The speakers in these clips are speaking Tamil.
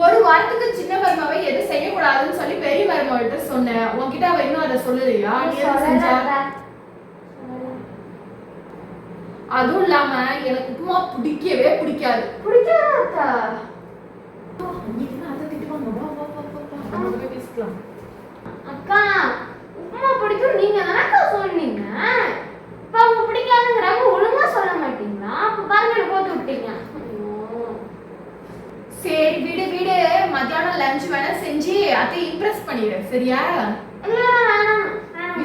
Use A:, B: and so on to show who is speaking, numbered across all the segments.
A: ஒரு வாரத்துக்கு சின்ன மருமாவை எதுவும் செய்யக்கூடாதுன்னு சொல்லி பெரிய மருமாவிட்ட சொன்னேன். உன்கிட்ட அவ இன்னும் அதை சொல்லலையா? நீ எதுவும் செஞ்சா? அதுவும் இல்லாம எனக்கு உப்புமா பிடிக்கவே பிடிக்காது.
B: பிடிக்காதா? அக்கா உப்புமா பிடிக்கும் நீங்க தானக்கா சொன்னீங்க. இப்ப அவங்க பிடிக்காதுங்கிறாங்க, ஒழுங்கா சொல்ல மாட்டீங்களா? அப்ப பாருங்க எனக்கு போட்டு விட்டீங்க.
A: சரி விடு விடு, மத்தியானம் லஞ்ச் வேணா செஞ்சு அதை இம்ப்ரெஸ் பண்ணிடு, சரியா?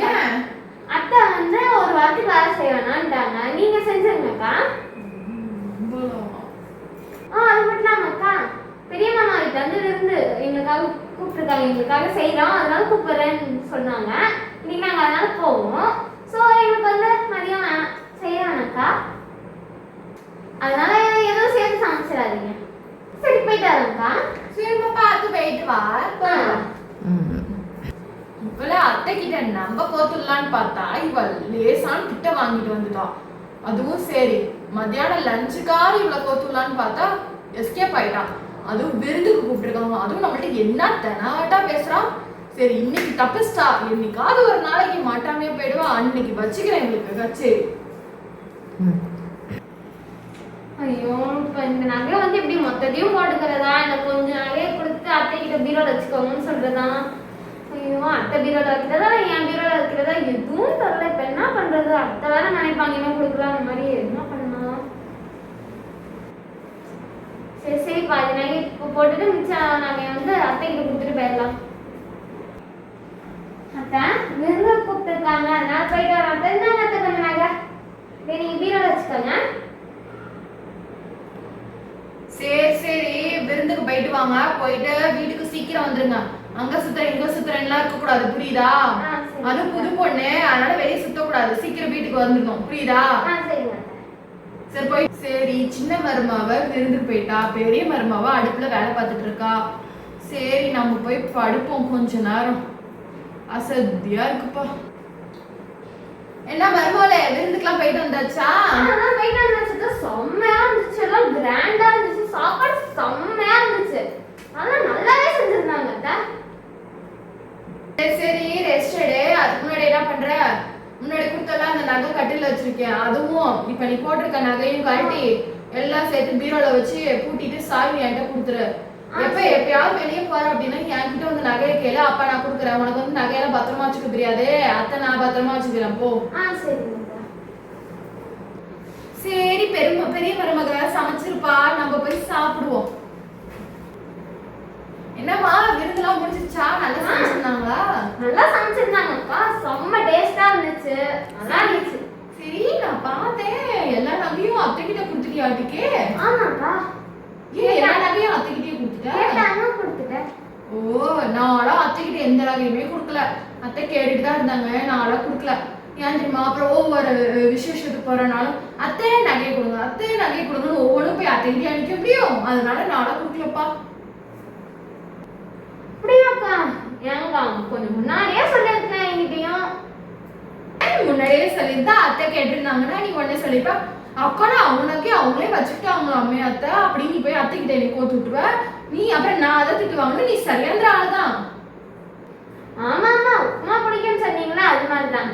A: ஏன்
B: அத்தை வந்து ஒரு வாட்டி வேலை செய்வேனான்ட்டாங்க, நீங்க செஞ்சிருங்கக்கா. அது மட்டும் இல்லாமக்கா பெரிய மாமா கிட்ட வந்து இருந்து எங்களுக்காக கூப்பிட்டுருக்காங்க, எங்களுக்காக செய்யறோம் அதனால கூப்பிடுறேன்னு சொன்னாங்க. இன்னைக்கு நாங்க அதனால போவோம். ஸோ எங்களுக்கு வந்து மதியம் செய்யறானக்கா, அதனால எதுவும் சேர்த்து சமைச்சிடாதீங்க. சரி போயிட்டு வரேன்க்கா.
A: சரி பார்த்து போயிட்டு வா. இப்பல அத்தை கிட்ட நம்ம கோத்துடலான்னு பார்த்தா இவள் லேசான்னு கிட்ட வாங்கிட்டு வந்துட்டான். அதுவும் சரி மத்தியானம் லஞ்சுக்காரி இவ்வளவு கோத்துடலான்னு பார்த்தா எஸ்கேப் ஆயிட்டான். அதுவும் விருந்துக்கு கூப்பிட்டுருக்காங்க, அதுவும் நம்மள்ட்ட என்ன தெனாவட்டா பேசுறான். சரி இன்னைக்கு தப்பிஸ்டா, என்னைக்காவது ஒரு நாளைக்கு மாட்டாமே போயிடுவா, அன்னைக்கு வச்சுக்கிறேன் எங்களுக்கு கச்சேரி.
B: ஐயோ இப்ப இந்த நகை வந்து இப்படி மொத்தத்தையும் போட்டுக்கிறதா, எனக்கு கொஞ்சம் நகையை கொடுத்து அத்தை கிட்ட பீரோல வச்சுக்கோங்கன்னு சொல்றதா? ஐயோ அத்தை பீரோல வைக்கிறதா என் பீரோல வைக்கிறதா எதுவும் தெரியல. இப்ப என்ன பண்றது? அத்தை வேற நினைப்பாங்க என்ன கொடுக்கலாம், அந்த மாதிரி என்ன பண்ணலாம்? சரி சரி பாதி நகை இப்போ போட்டுட்டு மிச்சம் நகையை வந்து அத்தை கிட்ட கொடுத்துட்டு போயிடலாம். அத்தை விருந்து கூப்பிட்டுருக்காங்க, அதனால போயிட்டு வரேன். அத்தை என்னங்க அத்தை கொஞ்சம் நகை நீங்க பீரோல வச்சுக்கோங்க.
A: சரி சரி விருந்துக்கு போயிட்டு வாங்க, போயிட்டு வீட்டுக்கு சீக்கிரம் வந்துருங்க. அங்க சுத்துற இங்க சுத்துறேன்லாம் இருக்க கூடாது, புரியுதா? அது புது பொண்ணு, அதனால வெளியே சுத்த கூடாது, சீக்கிரம் வீட்டுக்கு வந்துடணும், புரியுதா? சரி போய். சரி சின்ன மருமாவ விருந்துக்கு போயிட்டா, பெரிய மருமாவ அடுப்புல வேலை பார்த்துட்டு இருக்கா. சரி நம்ம போய் படுப்போம் கொஞ்ச நேரம், அசதியா இருக்குப்பா. என்ன மருமோளே விருந்துக்குலாம் போயிட்டு வந்தாச்சா?
B: போயிட்டு வந்தாச்சு, செம்மையா இருந்துச்சு, எல்லாம் கிராண்டா இருந்துச்சு, சாப்பாடு செம்மையா இருந்துச்சு, அதெல்லாம் நல்லாவே செஞ்சிருந்தாங்க.
A: சரி ரெஸ்ட் எடு. அதுக்கு முன்னாடி என்ன பண்ற, முன்னாடி கொடுத்தெல்லாம் அந்த நகை கட்டில வச்சிருக்கேன், அதுவும் இப்ப நீ போட்டிருக்க நகையும் கழட்டி எல்லாம் சேர்த்து பீரோல வச்சு பூட்டிட்டு சாவி என்கிட்ட கொடுத்துரு. எப்பயாவது வெளியே போற அப்படின்னா என்கிட்ட வந்து நகையை கேளு, அப்ப நான் கொடுக்குறேன். உனக்கு வந்து நகையெல்லாம் பத்திரமா வச்சுக்க தெரியாது, அத்தை நான் பத்திரமா வச்சுக்கிறேன் போ. சரி பெரிய மருமக சமைச்சிருப்பா, நம்ம போய் சாப்பிடுவோம். என்னம்மா விருந்தெல்லாம் முடிஞ்சிச்சா? நல்லா சமைச்சிருந்தாங்களா?
B: நல்லா சமைச்சிருந்தாங்கக்கா, செம்ம டேஸ்டா இருந்துச்சு, நல்லா இருந்துச்சு.
A: சரி நான் பார்த்தேன் எல்லா நகையும் அத்தை கிட்ட கொடுத்துட்டியாட்டுக்கே?
B: ஆமாக்கா.
A: ஏன் எல்லா நகையும் அத்தை கிட்டே
B: கொடுத்துட்டேன்.
A: ஓ நான்லாம் அத்தை கிட்ட எந்த நகையுமே கொடுக்கல, அத்தை கேட்டுட்டு தான் இருந்தாங்க, நான்லாம் கொடுக்கல. ஏன் தெரியுமா? அப்புறம் ஒவ்வொரு விசேஷத்துக்கு போறனாலும் அத்தை நகையை கொடுங்க அத்தை நகையை கொடுங்கன்னு ஒவ்வொன்றும் போய் அத்தை கிட்டே அனுப்ப முடியும், அதனால நான்லாம் கொடுக்கலப்பா.
B: அப்படியாக்கா? ஏங்க கொஞ்சம் முன்னாடியே சொல்லிருக்கேன் என்கிட்டயும்.
A: முன்னாடியே சொல்லியிருந்தா அத்தை கேட்டிருந்தாங்கன்னா நீ உடனே சொல்லிப்பா, அக்கா நான் அவனுக்கே அவங்களே வச்சுக்கிட்டாங்களா அம்மே அத்தை அப்படின்னு நீ போய் அத்தை கிட்ட என்னை கோத்து விட்டுருவ. நீ அப்புறம் நான் அதை திட்டுவாங்கன்னு நீ சரியாந்திர ஆளுதான்.
B: ஆமா ஆமா உப்புமா பிடிக்கும்னு சொன்னீங்களா, அது மாதிரிதான்.